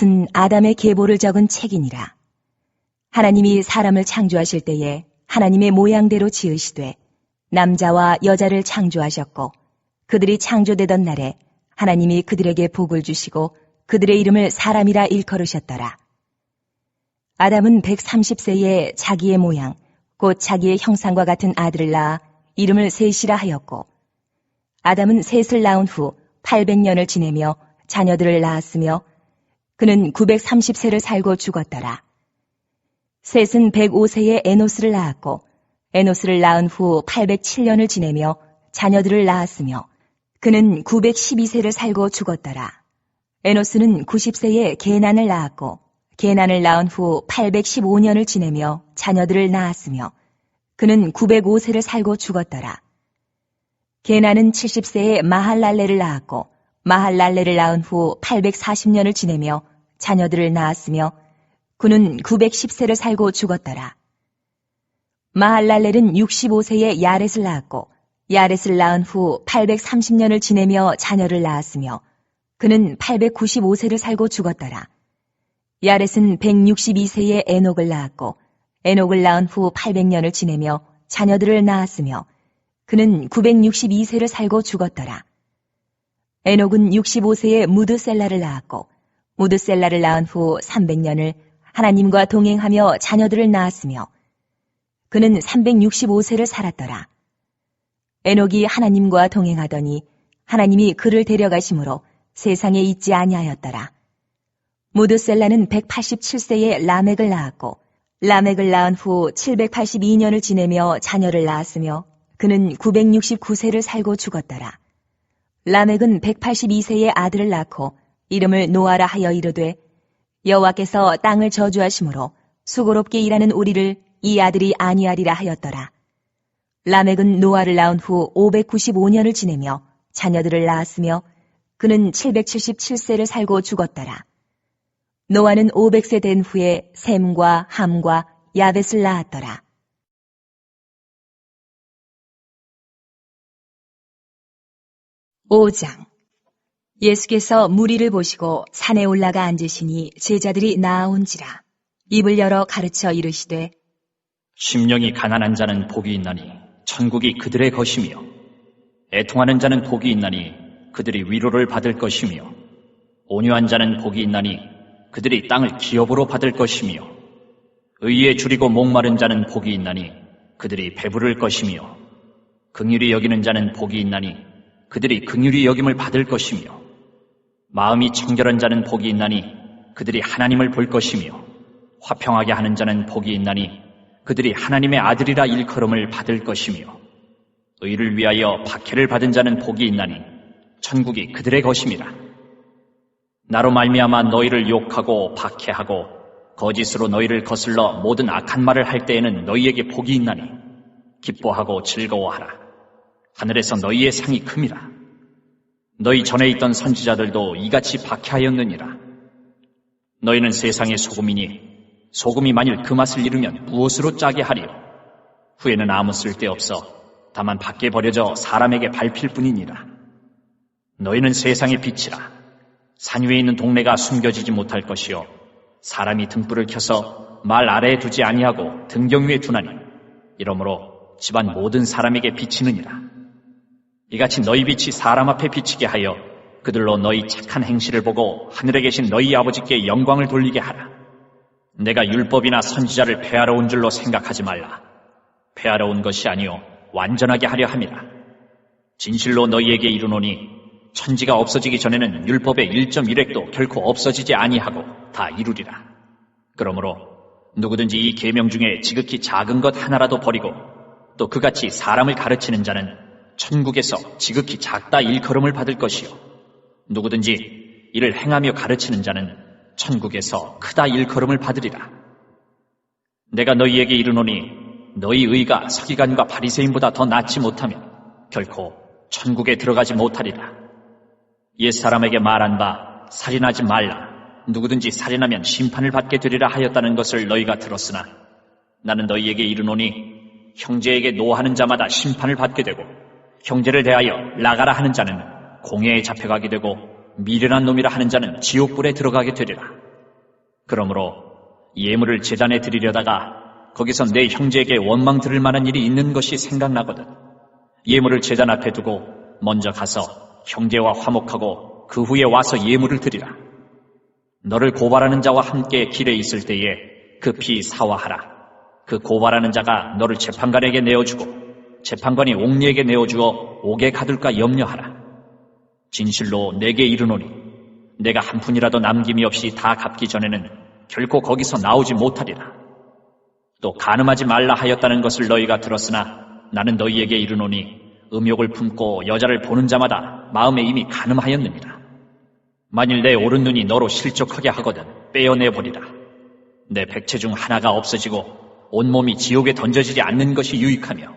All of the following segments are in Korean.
은 아담의 계보를 적은 책이니라. 하나님이 사람을 창조하실 때에 하나님의 모양대로 지으시되 남자와 여자를 창조하셨고 그들이 창조되던 날에 하나님이 그들에게 복을 주시고 그들의 이름을 사람이라 일컬으셨더라. 아담은 130세에 자기의 모양 곧 자기의 형상과 같은 아들을 낳아 이름을 셋이라 하였고 아담은 셋을 낳은 후 800년을 지내며 자녀들을 낳았으며 그는 930세를 살고 죽었더라. 셋은 105세에 에노스를 낳았고 에노스를 낳은 후 807년을 지내며 자녀들을 낳았으며 그는 912세를 살고 죽었더라. 에노스는 90세에 게난을 낳았고 게난을 낳은 후 815년을 지내며 자녀들을 낳았으며 그는 905세를 살고 죽었더라. 게난은 70세에 마할랄레를 낳았고 마할랄레를 낳은 후 840년을 지내며 자녀들을 낳았으며 그는 910세를 살고 죽었더라. 마할랄렐은 65세에 야렛을 낳았고 야렛을 낳은 후 830년을 지내며 자녀를 낳았으며 그는 895세를 살고 죽었더라. 야렛은 162세에 에녹을 낳았고 에녹을 낳은 후 800년을 지내며 자녀들을 낳았으며 그는 962세를 살고 죽었더라. 에녹은 65세에 무드셀라를 낳았고 무드셀라를 낳은 후 300년을 하나님과 동행하며 자녀들을 낳았으며 그는 365세를 살았더라. 에녹이 하나님과 동행하더니 하나님이 그를 데려가심으로 세상에 있지 아니하였더라. 무드셀라는 187세에 라멕을 낳았고 라멕을 낳은 후 782년을 지내며 자녀를 낳았으며 그는 969세를 살고 죽었더라. 라멕은 182세에 아들을 낳고 이름을 노아라 하여 이르되 여호와께서 땅을 저주하심으로 수고롭게 일하는 우리를 이 아들이 아니하리라 하였더라. 라멕은 노아를 낳은 후 595년을 지내며 자녀들을 낳았으며 그는 777세를 살고 죽었더라. 노아는 500세 된 후에 셈과 함과 야벳을 낳았더라. 5장. 예수께서 무리를 보시고 산에 올라가 앉으시니 제자들이 나아온지라. 입을 열어 가르쳐 이르시되 심령이 가난한 자는 복이 있나니 천국이 그들의 것이며 애통하는 자는 복이 있나니 그들이 위로를 받을 것이며 온유한 자는 복이 있나니 그들이 땅을 기업으로 받을 것이며 의에 줄이고 목마른 자는 복이 있나니 그들이 배부를 것이며 긍휼히 여기는 자는 복이 있나니 그들이 긍휼히 여김을 받을 것이며 마음이 청결한 자는 복이 있나니 그들이 하나님을 볼 것이며 화평하게 하는 자는 복이 있나니 그들이 하나님의 아들이라 일컬음을 받을 것이며 의를 위하여 박해를 받은 자는 복이 있나니 천국이 그들의 것임이라. 나로 말미암아 너희를 욕하고 박해하고 거짓으로 너희를 거슬러 모든 악한 말을 할 때에는 너희에게 복이 있나니 기뻐하고 즐거워하라. 하늘에서 너희의 상이 큼이라. 너희 전에 있던 선지자들도 이같이 박해하였느니라. 너희는 세상의 소금이니 소금이 만일 그 맛을 잃으면 무엇으로 짜게 하리요? 후에는 아무 쓸데없어 다만 밖에 버려져 사람에게 밟힐 뿐이니라. 너희는 세상의 빛이라. 산 위에 있는 동네가 숨겨지지 못할 것이요 사람이 등불을 켜서 말 아래에 두지 아니하고 등경 위에 두나니 이러므로 집안 모든 사람에게 비치느니라. 이같이 너희 빛이 사람 앞에 비치게 하여 그들로 너희 착한 행실을 보고 하늘에 계신 너희 아버지께 영광을 돌리게 하라. 내가 율법이나 선지자를 폐하러 온 줄로 생각하지 말라. 폐하러 온 것이 아니요 완전하게 하려 함이라. 진실로 너희에게 이르노니 천지가 없어지기 전에는 율법의 1.1획도 결코 없어지지 아니하고 다 이루리라. 그러므로 누구든지 이 계명 중에 지극히 작은 것 하나라도 버리고 또 그같이 사람을 가르치는 자는 천국에서 지극히 작다 일컬음을 받을 것이요 누구든지 이를 행하며 가르치는 자는 천국에서 크다 일컬음을 받으리라. 내가 너희에게 이르노니 너희 의가 서기관과 바리새인보다 더 낫지 못하면 결코 천국에 들어가지 못하리라. 옛사람에게 말한 바 살인하지 말라. 누구든지 살인하면 심판을 받게 되리라 하였다는 것을 너희가 들었으나 나는 너희에게 이르노니 형제에게 노하는 자마다 심판을 받게 되고 형제를 대하여 나가라 하는 자는 공회에 잡혀가게 되고 미련한 놈이라 하는 자는 지옥불에 들어가게 되리라. 그러므로 예물을 제단에 드리려다가 거기서 내 형제에게 원망 들을 만한 일이 있는 것이 생각나거든. 예물을 제단 앞에 두고 먼저 가서 형제와 화목하고 그 후에 와서 예물을 드리라. 너를 고발하는 자와 함께 길에 있을 때에 급히 사화하라. 그 고발하는 자가 너를 재판관에게 내어주고 재판관이 옥리에게 내어주어 옥에 가둘까 염려하라. 진실로 내게 이르노니 내가 한 푼이라도 남김이 없이 다 갚기 전에는 결코 거기서 나오지 못하리라. 또 간음하지 말라 하였다는 것을 너희가 들었으나 나는 너희에게 이르노니 음욕을 품고 여자를 보는 자마다 마음에 이미 간음하였느니라. 만일 내 오른 눈이 너로 실족하게 하거든 빼어내버리라. 내 백체 중 하나가 없어지고 온몸이 지옥에 던져지지 않는 것이 유익하며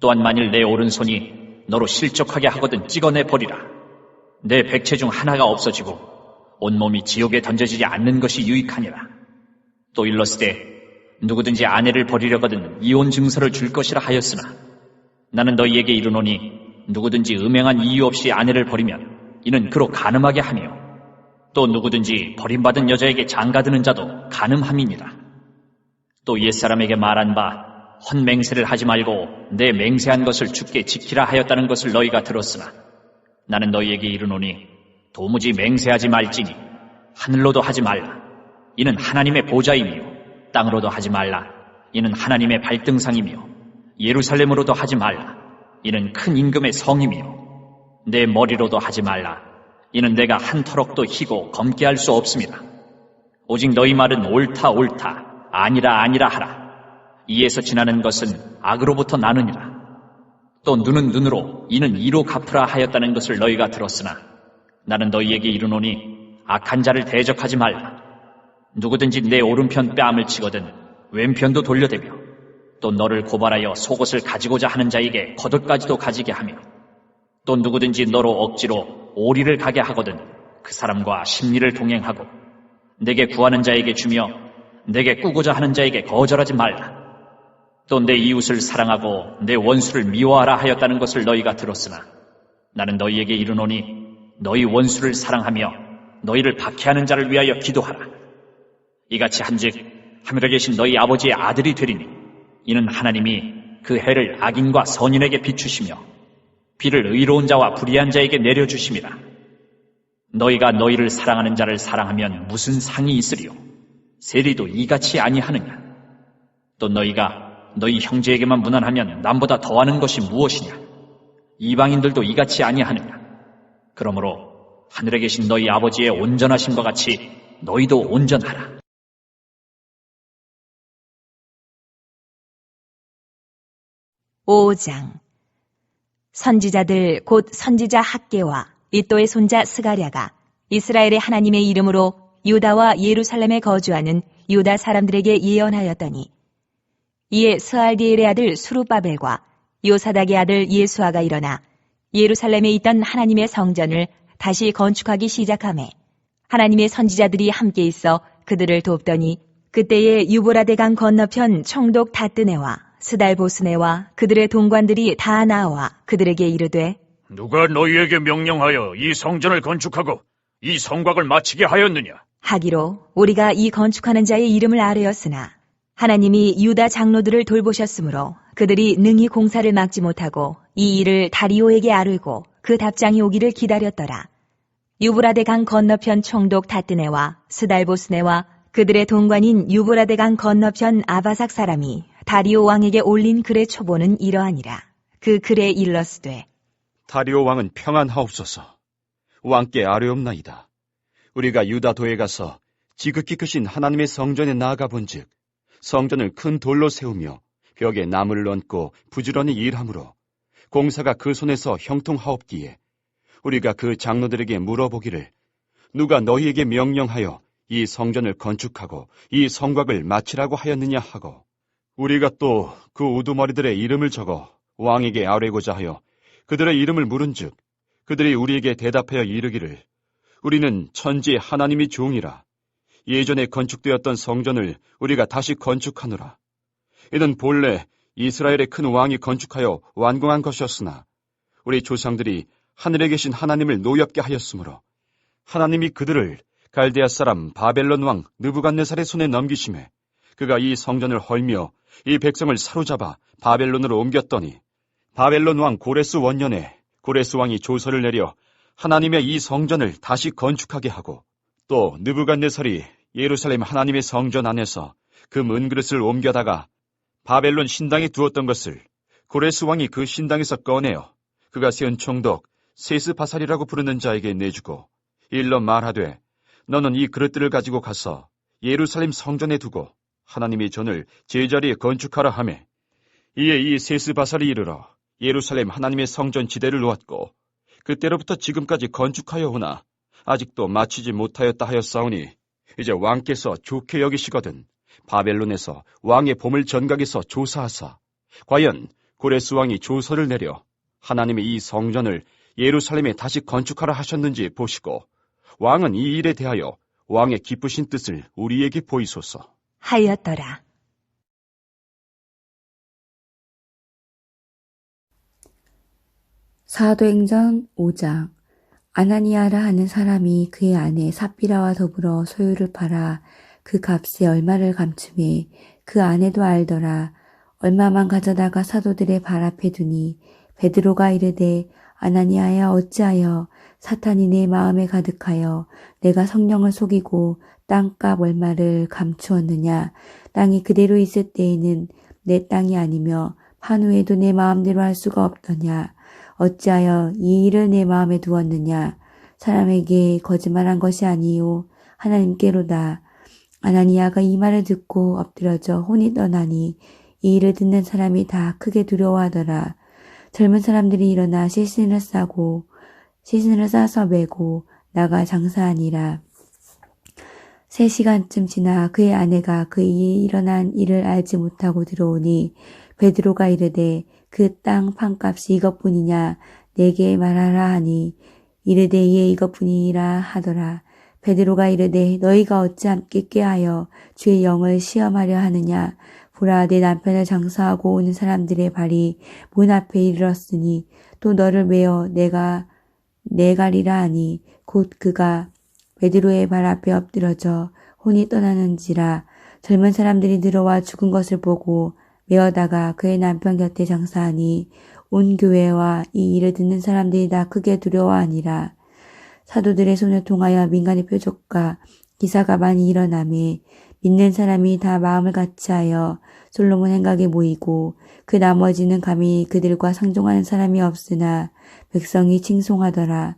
또한 만일 내 오른손이 너로 실족하게 하거든 찍어내버리라. 내 백체 중 하나가 없어지고 온몸이 지옥에 던져지지 않는 것이 유익하니라. 또 일렀으되 누구든지 아내를 버리려거든 이혼 증서를 줄 것이라 하였으나 나는 너희에게 이르노니 누구든지 음행한 이유 없이 아내를 버리면 이는 그로 간음하게 하며 또 누구든지 버림받은 여자에게 장가드는 자도 간음함이니라. 또 옛사람에게 말한 바 헛맹세를 하지 말고 내 맹세한 것을 주께 지키라 하였다는 것을 너희가 들었으나 나는 너희에게 이르노니 도무지 맹세하지 말지니 하늘로도 하지 말라. 이는 하나님의 보좌이며 땅으로도 하지 말라. 이는 하나님의 발등상이며 예루살렘으로도 하지 말라. 이는 큰 임금의 성이며 내 머리로도 하지 말라. 이는 내가 한 터럭도 희고 검게 할 수 없습니다. 오직 너희 말은 옳다 옳다 아니라 아니라 하라. 이에서 지나는 것은 악으로부터 나느니라. 또 눈은 눈으로 이는 이로 갚으라 하였다는 것을 너희가 들었으나 나는 너희에게 이르노니 악한 자를 대적하지 말라. 누구든지 내 오른편 뺨을 치거든 왼편도 돌려대며 또 너를 고발하여 속옷을 가지고자 하는 자에게 겉옷까지도 가지게 하며 또 누구든지 너로 억지로 오리를 가게 하거든 그 사람과 심리를 동행하고 내게 구하는 자에게 주며 내게 꾸고자 하는 자에게 거절하지 말라. 또 내 이웃을 사랑하고 내 원수를 미워하라 하였다는 것을 너희가 들었으나 나는 너희에게 이르노니 너희 원수를 사랑하며 너희를 박해하는 자를 위하여 기도하라. 이같이 한즉 하늘에 계신 너희 아버지의 아들이 되리니 이는 하나님이 그 해를 악인과 선인에게 비추시며 비를 의로운 자와 불의한 자에게 내려주심이라. 너희가 너희를 사랑하는 자를 사랑하면 무슨 상이 있으리요? 세리도 이같이 아니하느냐? 또 너희가 너희 형제에게만 무난하면 남보다 더하는 것이 무엇이냐? 이방인들도 이같이 아니하느냐? 그러므로 하늘에 계신 너희 아버지의 온전하심과 같이 너희도 온전하라. (5장) 선지자들 곧 선지자 학개와 이또의 손자 스가랴가 이스라엘의 하나님의 이름으로 유다와 예루살렘에 거주하는 유다 사람들에게 예언하였더니 이에 스알디엘의 아들 수룹바벨과 요사닥의 아들 예수아가 일어나 예루살렘에 있던 하나님의 성전을 다시 건축하기 시작하매 하나님의 선지자들이 함께 있어 그들을 돕더니 그때에 유보라데 강 건너편 총독 다뜨네와 스달보스네와 그들의 동관들이 다 나와 그들에게 이르되 누가 너희에게 명령하여 이 성전을 건축하고 이 성곽을 마치게 하였느냐? 하기로 우리가 이 건축하는 자의 이름을 아뢰었으나 하나님이 유다 장로들을 돌보셨으므로 그들이 능히 공사를 막지 못하고 이 일을 다리오에게 아뢰고 그 답장이 오기를 기다렸더라. 유브라데 강 건너편 총독 다뜨네와 스달보스네와 그들의 동관인 유브라데 강 건너편 아바삭 사람이 다리오 왕에게 올린 글의 초보는 이러하니라. 그 글에 일렀으되 다리오 왕은 평안하옵소서. 왕께 아뢰옵나이다. 우리가 유다도에 가서 지극히 크신 하나님의 성전에 나아가 본즉 성전을 큰 돌로 세우며 벽에 나무를 얹고 부지런히 일하므로 공사가 그 손에서 형통하옵기에 우리가 그 장로들에게 물어보기를 누가 너희에게 명령하여 이 성전을 건축하고 이 성곽을 마치라고 하였느냐 하고 우리가 또 그 우두머리들의 이름을 적어 왕에게 아뢰고자 하여 그들의 이름을 물은즉 그들이 우리에게 대답하여 이르기를 우리는 천지의 하나님이 종이라 예전에 건축되었던 성전을 우리가 다시 건축하노라. 이는 본래 이스라엘의 큰 왕이 건축하여 완공한 것이었으나 우리 조상들이 하늘에 계신 하나님을 노엽게 하였으므로 하나님이 그들을 갈대아 사람 바벨론 왕 느부갓네살의 손에 넘기심에 그가 이 성전을 헐며 이 백성을 사로잡아 바벨론으로 옮겼더니 바벨론 왕 고레스 원년에 고레스 왕이 조서를 내려 하나님의 이 성전을 다시 건축하게 하고 또 느부갓네살이 예루살렘 하나님의 성전 안에서 그 은그릇을 옮겨다가 바벨론 신당에 두었던 것을 고레스 왕이 그 신당에서 꺼내어 그가 세운 총독 세스바살이라고 부르는 자에게 내주고 일러 말하되 너는 이 그릇들을 가지고 가서 예루살렘 성전에 두고 하나님의 전을 제자리에 건축하라 하매 이에 이 세스바살이 이르러 예루살렘 하나님의 성전 지대를 놓았고 그때로부터 지금까지 건축하여 오나 아직도 마치지 못하였다 하였사오니 이제 왕께서 좋게 여기시거든 바벨론에서 왕의 보물 전각에서 조사하사 과연 고레스 왕이 조서를 내려 하나님의 이 성전을 예루살렘에 다시 건축하라 하셨는지 보시고 왕은 이 일에 대하여 왕의 기쁘신 뜻을 우리에게 보이소서 하였더라. 사도행전 5장. 아나니아라 하는 사람이 그의 아내 삽비라와 더불어 소유를 팔아 그 값에 얼마를 감추매 그 아내도 알더라. 얼마만 가져다가 사도들의 발 앞에 두니 베드로가 이르되 아나니아야 어찌하여 사탄이 내 마음에 가득하여 내가 성령을 속이고 땅값 얼마를 감추었느냐. 땅이 그대로 있을 때에는 내 땅이 아니며 판 후에도 내 마음대로 할 수가 없더냐. 어찌하여 이 일을 내 마음에 두었느냐. 사람에게 거짓말한 것이 아니요 하나님께로다. 아나니아가 이 말을 듣고 엎드려져 혼이 떠나니 이 일을 듣는 사람이 다 크게 두려워하더라. 젊은 사람들이 일어나 시신을 싸서 메고 나가 장사하니라. 3시간쯤 지나 그의 아내가 그의 일어난 일을 알지 못하고 들어오니 베드로가 이르되 그 땅 판값이 이것뿐이냐 내게 말하라 하니 이르되 예 이것뿐이라 하더라. 베드로가 이르되 너희가 어찌 함께 꾀하여 주의 영을 시험하려 하느냐. 보라 내 남편을 장사하고 오는 사람들의 발이 문 앞에 이르렀으니 또 너를 메어 내 가리라 하니 곧 그가 베드로의 발 앞에 엎드러져 혼이 떠나는지라. 젊은 사람들이 들어와 죽은 것을 보고 메어다가 그의 남편 곁에 장사하니 온 교회와 이 일을 듣는 사람들이 다 크게 두려워하니라. 사도들의 손을 통하여 민간의 표적과 기사가 많이 일어나매 믿는 사람이 다 마음을 같이하여 솔로몬 행각에 모이고 그 나머지는 감히 그들과 상종하는 사람이 없으나 백성이 칭송하더라.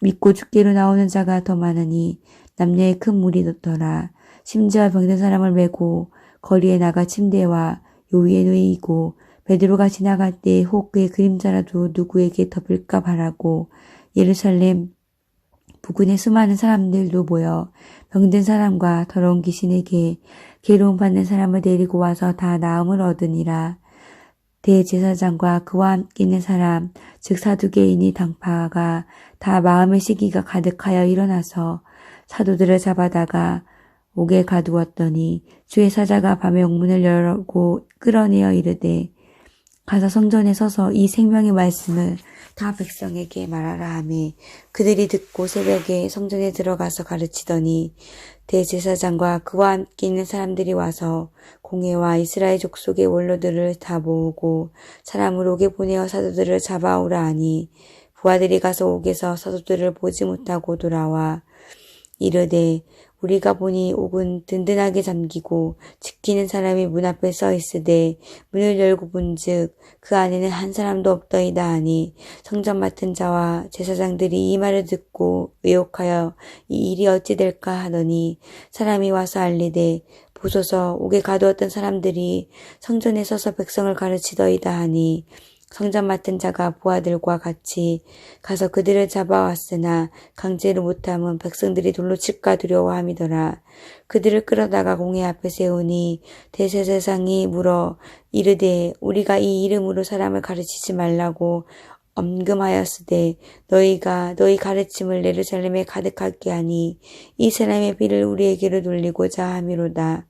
믿고 죽기로 나오는 자가 더 많으니 남녀의 큰 무리 더더라. 심지어 병든 사람을 메고 거리에 나가 침대와 요 위에 누이고 베드로가 지나갈 때 혹 그의 그림자라도 누구에게 덮일까 바라고 예루살렘 부근에 수많은 사람들도 모여 병든 사람과 더러운 귀신에게 괴로움 받는 사람을 데리고 와서 다 나음을 얻으니라. 대제사장과 그와 함께 있는 사람 즉 사두개인이 당파가 다 마음의 시기가 가득하여 일어나서 사도들을 잡아다가 옥에 가두었더니 주의 사자가 밤에 옥문을 열고 끌어내어 이르되 가서 성전에 서서 이 생명의 말씀을 다 백성에게 말하라 하매 그들이 듣고 새벽에 성전에 들어가서 가르치더니 대제사장과 그와 함께 있는 사람들이 와서 공회와 이스라엘 족속의 원로들을 다 모으고 사람을 옥에 보내어 사도들을 잡아오라 하니 부하들이 가서 옥에서 사도들을 보지 못하고 돌아와 이르되 우리가 보니 옥은 든든하게 잠기고 지키는 사람이 문 앞에 서 있으되 문을 열고 본즉 그 안에는 한 사람도 없더이다 하니 성전 맡은 자와 제사장들이 이 말을 듣고 의혹하여 이 일이 어찌 될까 하더니 사람이 와서 알리되 보소서 옥에 가두었던 사람들이 성전에 서서 백성을 가르치더이다 하니 성전 맡은 자가 부하들과 같이 가서 그들을 잡아왔으나 강제로 못함은 백성들이 돌로 칠까 두려워함이더라. 그들을 끌어다가 공회 앞에 세우니 대제사장이 물어 이르되 우리가 이 이름으로 사람을 가르치지 말라고 엄금하였으되 너희가 너희 가르침을 예루살렘에 가득하게 하니 이 사람의 비를 우리에게로 돌리고자 함이로다.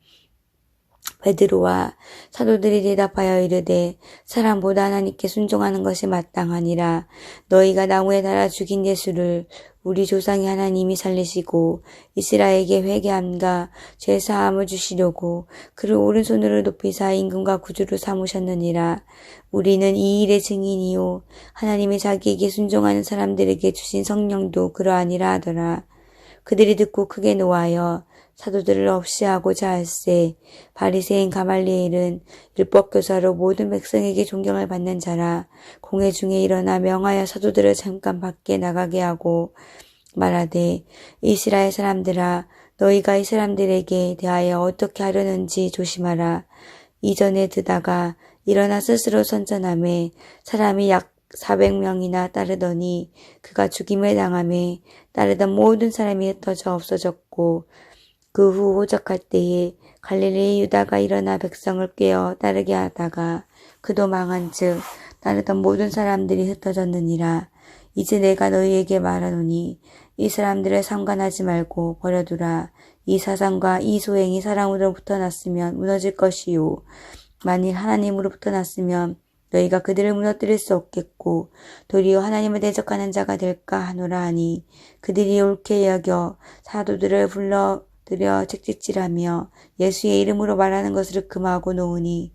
베드로와 사도들이 대답하여 이르되 사람보다 하나님께 순종하는 것이 마땅하니라. 너희가 나무에 달아 죽인 예수를 우리 조상의 하나님이 살리시고 이스라엘에게 회개함과 죄사함을 주시려고 그를 오른손으로 높이사 임금과 구주로 삼으셨느니라. 우리는 이 일의 증인이요 하나님이 자기에게 순종하는 사람들에게 주신 성령도 그러하니라 하더라. 그들이 듣고 크게 노하여 사도들을 없이하고자 할세. 바리새인 가말리엘은 율법교사로 모든 백성에게 존경을 받는 자라. 공회 중에 일어나 명하여 사도들을 잠깐 밖에 나가게 하고 말하되 이스라엘 사람들아 너희가 이 사람들에게 대하여 어떻게 하려는지 조심하라. 이전에 드다가 일어나 스스로 선전하매 사람이 약 400명이나 따르더니 그가 죽임을 당하매 따르던 모든 사람이 흩어져 없어졌고 그 후 호적할 때에 갈릴리 유다가 일어나 백성을 꿰어 따르게 하다가 그도 망한즉 따르던 모든 사람들이 흩어졌느니라. 이제 내가 너희에게 말하노니 이 사람들을 삼관하지 말고 버려두라. 이 사상과 이 소행이 사람으로부터 났으면 무너질 것이요 만일 하나님으로부터 났으면 너희가 그들을 무너뜨릴 수 없겠고 도리어 하나님을 대적하는 자가 될까 하노라 하니 그들이 옳게 여겨 사도들을 불러들여 책찍질하며 예수의 이름으로 말하는 것을 금하고 놓으니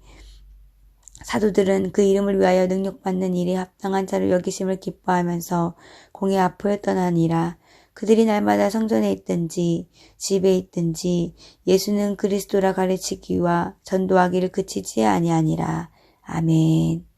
사도들은 그 이름을 위하여 능력받는 일에 합당한 자를 여기심을 기뻐하면서 공회 앞을 떠나니라. 그들이 날마다 성전에 있든지 집에 있든지 예수는 그리스도라 가르치기와 전도하기를 그치지 아니하니라. 아멘.